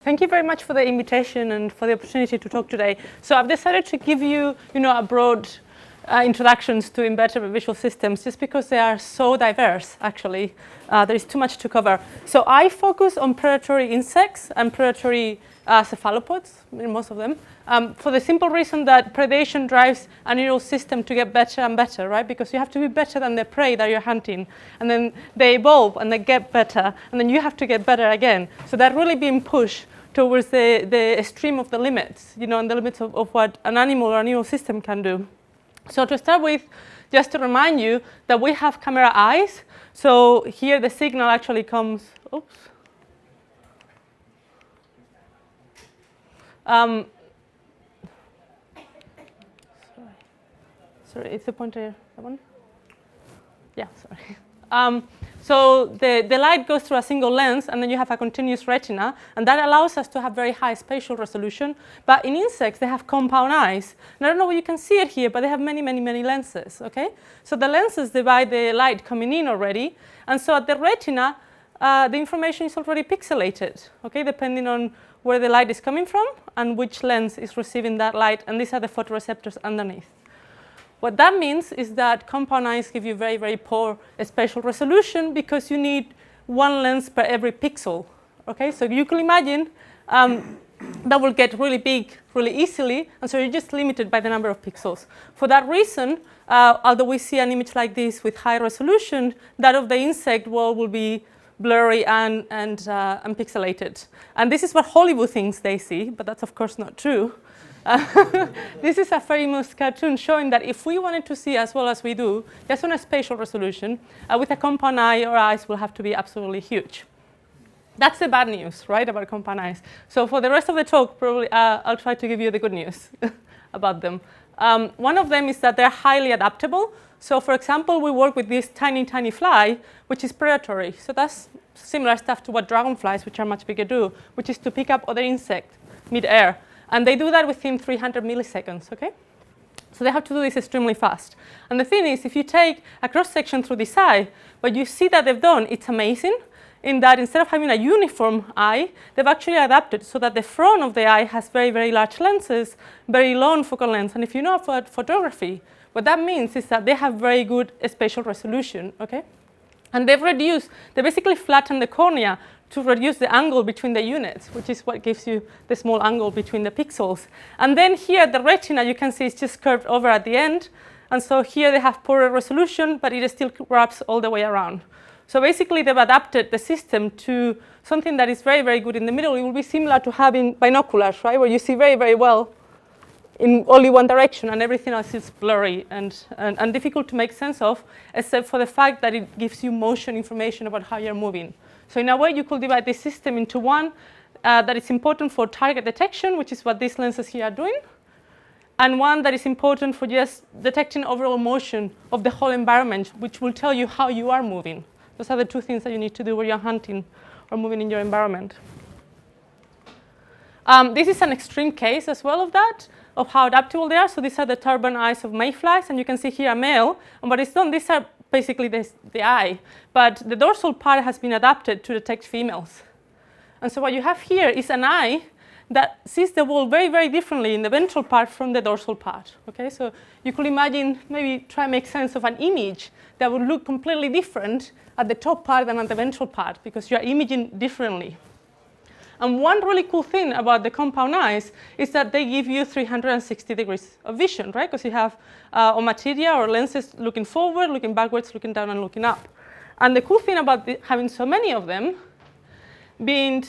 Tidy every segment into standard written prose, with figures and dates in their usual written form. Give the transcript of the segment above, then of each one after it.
Thank you very much for the invitation and for the opportunity to talk today. So I've decided to give you, a broad introductions to invertebrate visual systems just because they are so diverse, actually. There is too much to cover. So I focus on predatory insects and predatory cephalopods, most of them, for the simple reason that predation drives a neural system to get better and better, right? Because you have to be better than the prey that you're hunting. And then they evolve and they get better, and then you have to get better again. So they're really being pushed towards the extreme of the limits, and the limits of what an animal or a neural system can do. So to start with, just to remind you that we have camera eyes. So here the signal actually comes, oops. Sorry, is the pointer that one? Yeah, sorry. So the light goes through a single lens, and then you have a continuous retina, and that allows us to have very high spatial resolution. But in insects, they have compound eyes. And I don't know if you can see it here, but they have many, many, many lenses, okay? So the lenses divide the light coming in already, and so at the retina, the information is already pixelated, okay, depending on where the light is coming from and which lens is receiving that light, and these are the photoreceptors underneath. What that means is that compound eyes give you very, very poor spatial resolution because you need one lens per every pixel. Okay, so you can imagine that will get really big really easily, and so you're just limited by the number of pixels. For that reason, although we see an image like this with high resolution, that of the insect world will be blurry and pixelated. And this is what Hollywood thinks they see, but that's of course not true. This is a famous cartoon showing that if we wanted to see as well as we do, just on a spatial resolution, with a compound eye, our eyes will have to be absolutely huge. That's the bad news, right, about compound eyes. So for the rest of the talk, probably I'll try to give you the good news about them. One of them is that they're highly adaptable. So for example, we work with this tiny, tiny fly, which is predatory. So that's similar stuff to what dragonflies, which are much bigger, do, which is to pick up other insects mid-air. And they do that within 300 milliseconds, okay? So they have to do this extremely fast. And the thing is, if you take a cross-section through this eye, what you see that they've done, it's amazing, in that instead of having a uniform eye, they've actually adapted so that the front of the eye has very, very large lenses, very long focal length. And if you know about photography, what that means is that they have very good spatial resolution, okay? And they basically flatten the cornea to reduce the angle between the units, which is what gives you the small angle between the pixels. And then here, the retina, you can see it's just curved over at the end. And so here they have poorer resolution, but it still wraps all the way around. So basically, they've adapted the system to something that is very, very good in the middle. It will be similar to having binoculars, right, where you see very, very well in only one direction, and everything else is blurry and difficult to make sense of, except for the fact that it gives you motion information about how you're moving. So in a way, you could divide this system into one that is important for target detection, which is what these lenses here are doing, and one that is important for just detecting overall motion of the whole environment, which will tell you how you are moving. Those are the two things that you need to do when you're hunting or moving in your environment. This is an extreme case as well of that, of how adaptable they are. So these are the turban eyes of mayflies, and you can see here a male. And what it's done, these are basically the eye, but the dorsal part has been adapted to detect females. And so what you have here is an eye that sees the world very, very differently in the ventral part from the dorsal part. Okay, so you could imagine, maybe try and make sense of an image that would look completely different at the top part than at the ventral part, because you are imaging differently. And one really cool thing about the compound eyes is that they give you 360 degrees of vision, right? Because you have ommatidia or lenses looking forward, looking backwards, looking down, and looking up. And the cool thing about having so many of them being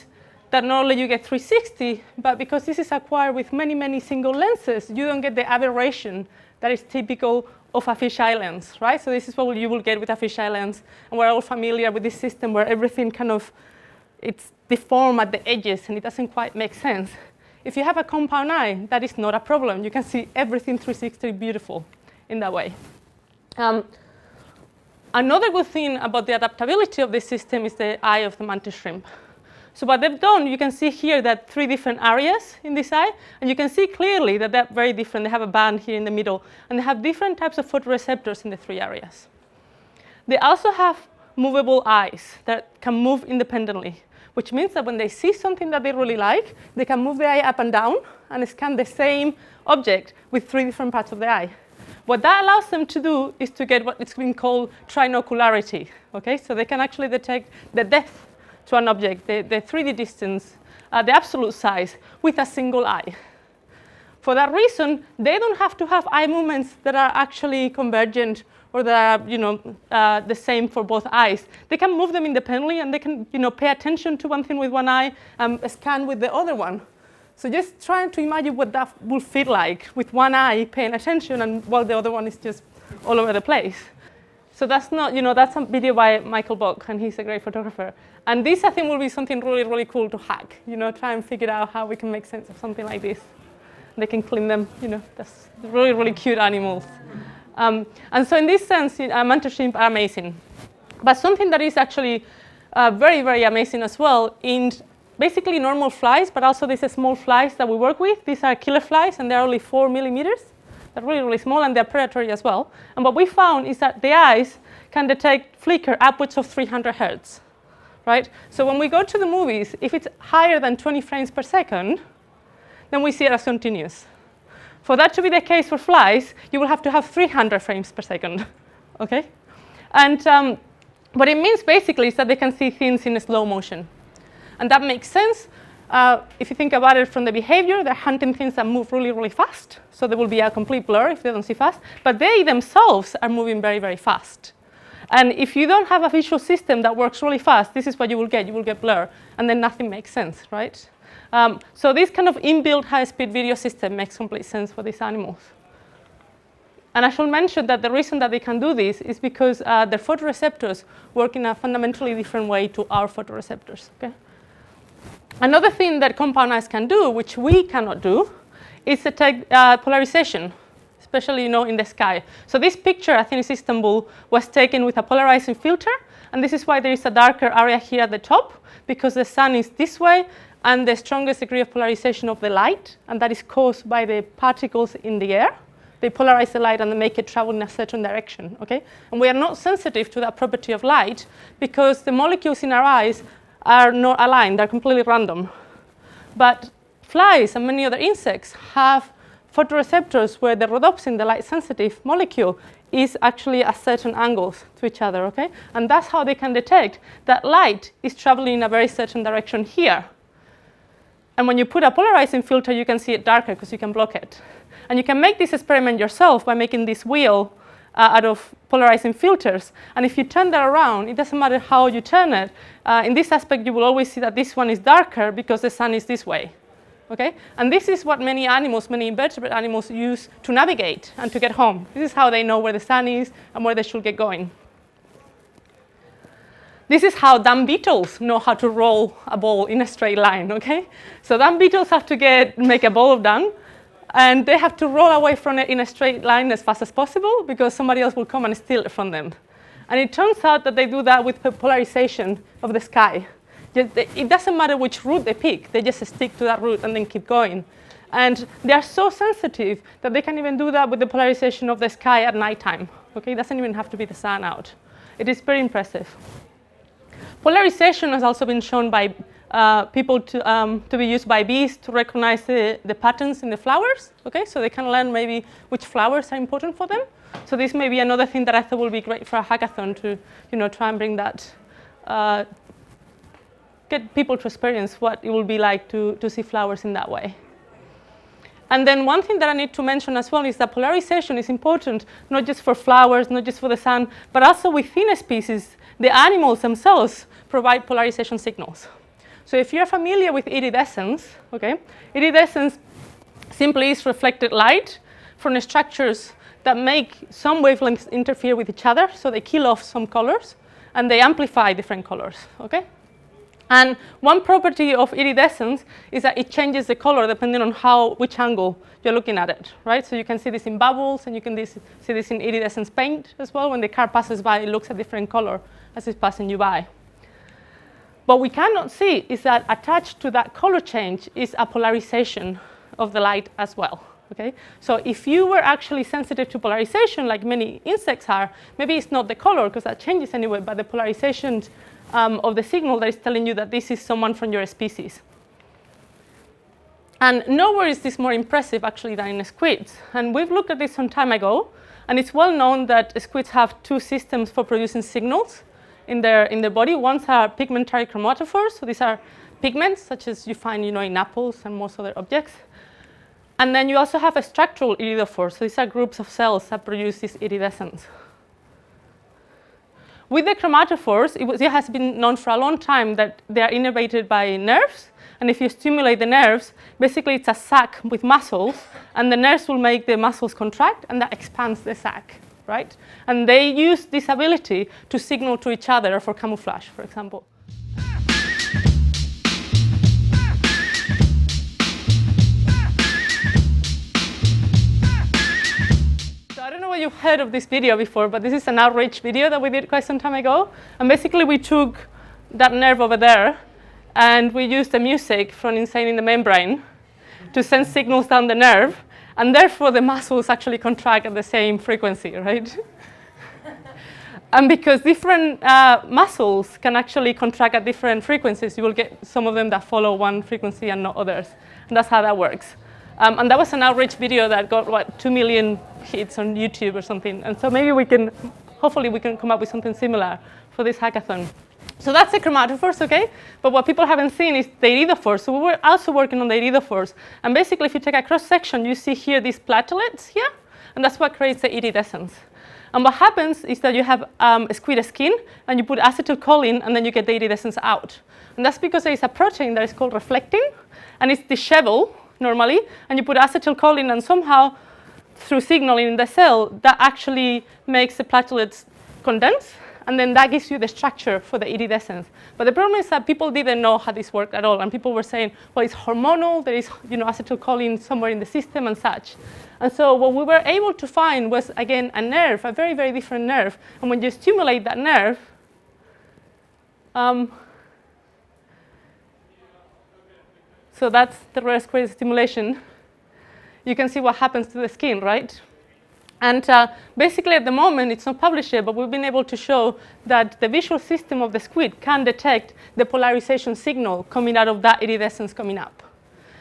that not only you get 360, but because this is acquired with many, many single lenses, you don't get the aberration that is typical of a fisheye lens, right? So this is what you will get with a fisheye lens. And we're all familiar with this system where everything it's deformed at the edges and it doesn't quite make sense. If you have a compound eye, that is not a problem. You can see everything 360 beautiful in that way. Another good thing about the adaptability of this system is the eye of the mantis shrimp. So what they've done, you can see here that 3 different areas in this eye, and you can see clearly that they're very different. They have a band here in the middle, and they have different types of photoreceptors in the 3 areas. They also have movable eyes that can move independently, which means that when they see something that they really like, they can move the eye up and down and scan the same object with 3 different parts of the eye. What that allows them to do is to get what is being called trinocularity. Okay? So they can actually detect the depth to an object, the 3D distance, the absolute size, with a single eye. For that reason, they don't have to have eye movements that are actually convergent or that are the same for both eyes. They can move them independently, and they can pay attention to one thing with one eye and scan with the other one. So just trying to imagine what that will feel like with one eye paying attention and while the other one is just all over the place. So that's not, that's a video by Michael Bock, and he's a great photographer. And this, I think, will be something really, really cool to hack. Try and figure out how we can make sense of something like this. They can clean them, that's really, really cute animals. And so in this sense, mantis shrimp are amazing. But something that is actually very, very amazing as well in basically normal flies, but also these small flies that we work with. These are killer flies, and they're only 4 millimeters. They're really, really small, and they're predatory as well. And what we found is that the eyes can detect flicker upwards of 300 hertz, right? So when we go to the movies, if it's higher than 20 frames per second, then we see it as continuous. For that to be the case for flies, you will have to have 300 frames per second, okay? And what it means basically is that they can see things in slow motion. And that makes sense. If you think about it from the behavior, they're hunting things that move really, really fast. So there will be a complete blur if they don't see fast. But they themselves are moving very, very fast. And if you don't have a visual system that works really fast, this is what you will get. You will get blur. And then nothing makes sense, right? So this kind of inbuilt high-speed video system makes complete sense for these animals. And I should mention that the reason that they can do this is because their photoreceptors work in a fundamentally different way to our photoreceptors. Okay? Another thing that compound eyes can do, which we cannot do, is detect polarization, especially in the sky. So this picture, I think it's Istanbul, was taken with a polarizing filter. And this is why there is a darker area here at the top, because the sun is this way, and the strongest degree of polarization of the light, and that is caused by the particles in the air. They polarize the light and they make it travel in a certain direction, okay? And we are not sensitive to that property of light because the molecules in our eyes are not aligned, they're completely random. But flies and many other insects have photoreceptors where the rhodopsin, the light-sensitive molecule, is actually at certain angles to each other, okay? And that's how they can detect that light is traveling in a very certain direction here. And when you put a polarizing filter, you can see it darker because you can block it. And you can make this experiment yourself by making this wheel out of polarizing filters. And if you turn that around, it doesn't matter how you turn it. In this aspect, you will always see that this one is darker because the sun is this way. Okay? And this is what many animals, many invertebrate animals, use to navigate and to get home. This is how they know where the sun is and where they should get going. This is how dung beetles know how to roll a ball in a straight line, okay? So dung beetles have to make a ball of dung, and they have to roll away from it in a straight line as fast as possible because somebody else will come and steal it from them. And it turns out that they do that with the polarization of the sky. It doesn't matter which route they pick, they just stick to that route and then keep going. And they are so sensitive that they can even do that with the polarization of the sky at nighttime, okay? It doesn't even have to be the sun out. It is very impressive. Polarization has also been shown by people to be used by bees to recognize the patterns in the flowers. Okay, so they can learn maybe which flowers are important for them. So this may be another thing that I thought would be great for a hackathon to try and bring that, get people to experience what it will be like to see flowers in that way. And then one thing that I need to mention as well is that polarization is important not just for flowers, not just for the sun, but also within a species. The animals themselves provide polarization signals. So if you're familiar with iridescence, okay, iridescence simply is reflected light from the structures that make some wavelengths interfere with each other, so they kill off some colors, and they amplify different colors, okay? And one property of iridescence is that it changes the color depending on which angle you're looking at it, right? So you can see this in bubbles, and you can see this in iridescence paint as well. When the car passes by, it looks a different color as it's passing you by. What we cannot see is that attached to that color change is a polarization of the light as well, okay? So if you were actually sensitive to polarization, like many insects are, maybe it's not the color, because that changes anyway, but the polarization of the signal that is telling you that this is someone from your species. And nowhere is this more impressive, actually, than in squids. And we've looked at this some time ago. And it's well known that squids have two systems for producing signals in their body. One's are pigmentary chromatophores. So these are pigments, such as you find in apples and most other objects. And then you also have a structural iridophores. So these are groups of cells that produce this iridescence. With the chromatophores, it has been known for a long time that they are innervated by nerves. And if you stimulate the nerves, basically it's a sac with muscles, and the nerves will make the muscles contract, and that expands the sac, right? And they use this ability to signal to each other for camouflage, for example. So I don't know whether you've heard of this video before, but this is an outreach video that we did quite some time ago. And basically we took that nerve over there, and we used the music from Insane in the Membrane to send signals down the nerve, and therefore the muscles actually contract at the same frequency, right? And because different muscles can actually contract at different frequencies, you will get some of them that follow one frequency and not others. And that's how that works. And that was an outreach video that got, 2 million hits on YouTube or something. And so maybe hopefully we can come up with something similar for this hackathon. So that's the chromatophores, okay? But what people haven't seen is the iridophores. So we were also working on the iridophores. And basically, if you take a cross-section, you see here these platelets here, and that's what creates the iridescence. And what happens is that you have a squid skin, and you put acetylcholine, and then you get the iridescence out. And that's because there is a protein that is called reflectin, and it's disheveled normally, and you put acetylcholine, and somehow, through signaling in the cell, that actually makes the platelets condense. And then that gives you the structure for the iridescence. But the problem is that people didn't know how this worked at all. And people were saying, well, it's hormonal. There is acetylcholine somewhere in the system and such. And so what we were able to find was, again, a nerve, a very, very different nerve. And when you stimulate that nerve, so that's the rare square stimulation, you can see what happens to the skin, right? And basically, at the moment, it's not published yet, but we've been able to show that the visual system of the squid can detect the polarization signal coming out of that iridescence coming up.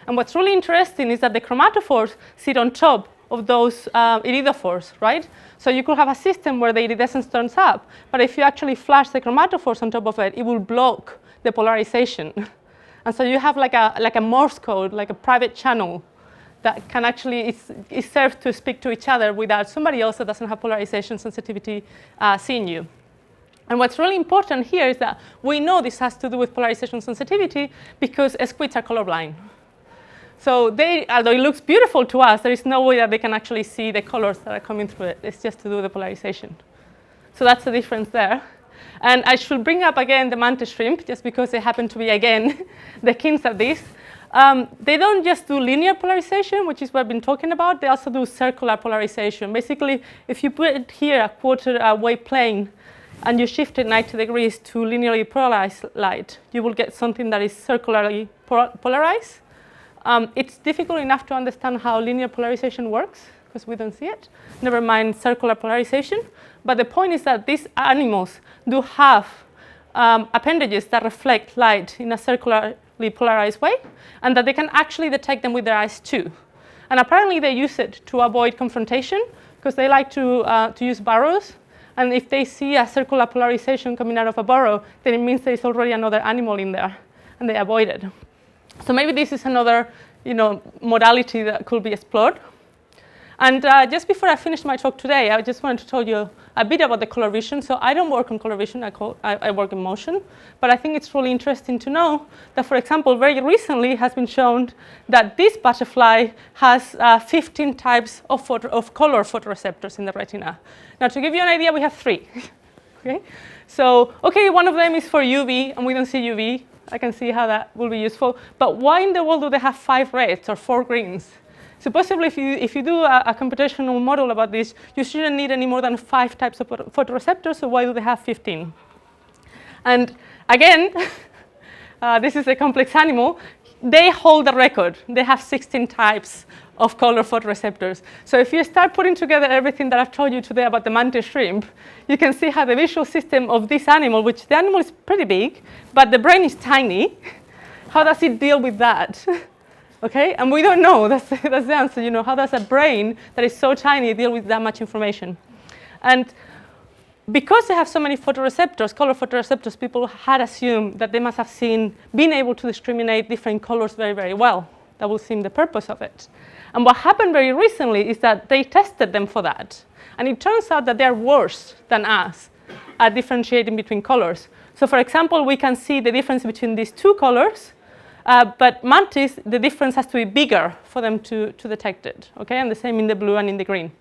And what's really interesting is that the chromatophores sit on top of those iridophores, right? So you could have a system where the iridescence turns up, but if you actually flash the chromatophores on top of it, it will block the polarization. And so you have like a Morse code, like a private channel that can actually, is served to speak to each other without somebody else that doesn't have polarization sensitivity seeing you. And what's really important here is that we know this has to do with polarization sensitivity because squids are colorblind. So although it looks beautiful to us, there is no way that they can actually see the colors that are coming through it. It's just to do with the polarization. So that's the difference there. And I should bring up again the mantis shrimp, just because they happen to be, again, the kings of this. They don't just do linear polarization, which is what I've been talking about. They also do circular polarization. Basically, if you put here a quarter-wave plane and you shift it 90 degrees to linearly polarized light, you will get something that is circularly polarized. It's difficult enough to understand how linear polarization works, because we don't see it. Never mind circular polarization. But the point is that these animals do have appendages that reflect light in a circularly polarized way, and that they can actually detect them with their eyes too. And apparently they use it to avoid confrontation, because they like to use burrows. And if they see a circular polarization coming out of a burrow, then it means there is already another animal in there, and they avoid it. So maybe this is another modality that could be explored. And just before I finish my talk today, I just wanted to tell you a bit about the color vision. So I don't work on color vision, I work in motion. But I think it's really interesting to know that, for example, very recently it has been shown that this butterfly has 15 types of color photoreceptors in the retina. Now, to give you an idea, we have 3. Okay? So, okay, one of them is for UV, and we don't see UV. I can see how that will be useful. But why in the world do they have 5 reds or 4 greens? So possibly if you do a computational model about this, you shouldn't need any more than 5 types of photoreceptors, so why do they have 15? And again, this is a complex animal. They hold the record. They have 16 types of color photoreceptors. So if you start putting together everything that I've told you today about the mantis shrimp, you can see how the visual system of this animal, which the animal is pretty big, but the brain is tiny, how does it deal with that? Okay, and we don't know, that's the answer, you know, how does a brain that is so tiny deal with that much information? And because they have so many photoreceptors, color photoreceptors, people had assumed that they must have been able to discriminate different colors very, very well. That would seem the purpose of it. And what happened very recently is that they tested them for that. And it turns out that they're worse than us at differentiating between colors. So for example, we can see the difference between these two colors, but mantis, the difference has to be bigger for them to detect it, okay? And the same in the blue and in the green.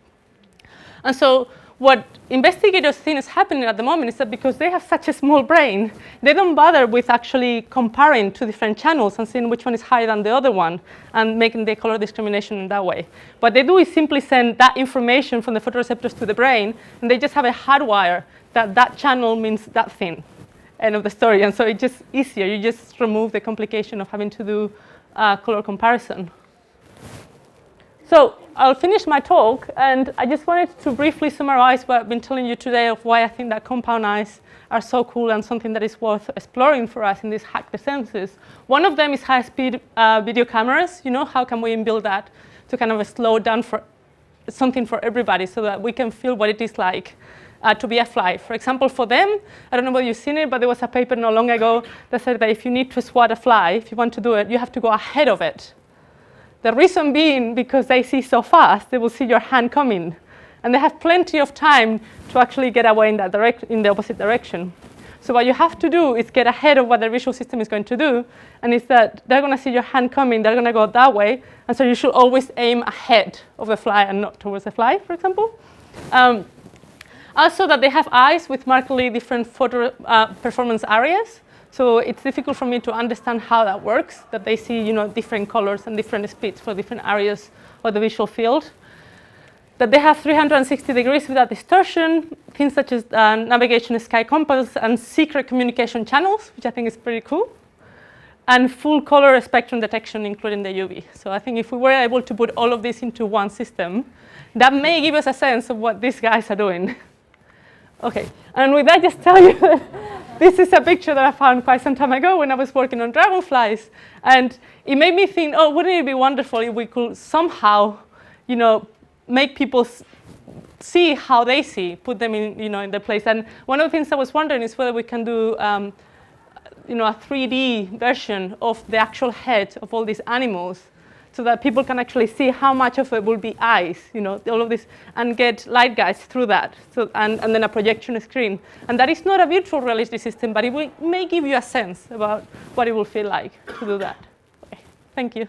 And so what investigators think is happening at the moment is that because they have such a small brain, they don't bother with actually comparing two different channels and seeing which one is higher than the other one and making the color discrimination in that way. What they do is simply send that information from the photoreceptors to the brain, and they just have a hardwire that that channel means that thing. End of the story. And so it's just easier. You just remove the complication of having to do color comparison. So I'll finish my talk, and I just wanted to briefly summarize what I've been telling you today of why I think that compound eyes are so cool and something that is worth exploring for us in this hack the senses. One of them is high-speed video cameras. You know, how can we build that to kind of slow down for something for everybody so that we can feel what it is like to be a fly. For example, for them, I don't know whether you've seen it, but there was a paper not long ago that said that if you need to swat a fly, if you want to do it, you have to go ahead of it. The reason being because they see so fast, they will see your hand coming. And they have plenty of time to actually get away in the opposite direction. So what you have to do is get ahead of what the visual system is going to do. And it's that they're going to see your hand coming, they're going to go that way. And so you should always aim ahead of the fly and not towards the fly, for example. Also that they have eyes with markedly different photo performance areas. So it's difficult for me to understand how that works, that they see, you know, different colors and different speeds for different areas of the visual field. That they have 360 degrees without distortion, things such as navigation, sky compass, and secret communication channels, which I think is pretty cool. And full color spectrum detection, including the UV. So I think if we were able to put all of this into one system, that may give us a sense of what these guys are doing. Okay, and with that, just tell you that this is a picture that I found quite some time ago when I was working on dragonflies. And it made me think, oh, wouldn't it be wonderful if we could somehow, you know, make people see how they see, put them in, you know, in their place. And one of the things I was wondering is whether we can do, you know, a 3D version of the actual head of all these animals, so that people can actually see how much of it will be eyes, you know, all of this, and get light guides through that, so, and then a projection screen. And that is not a virtual reality system, but it may give you a sense about what it will feel like to do that. Okay. Thank you.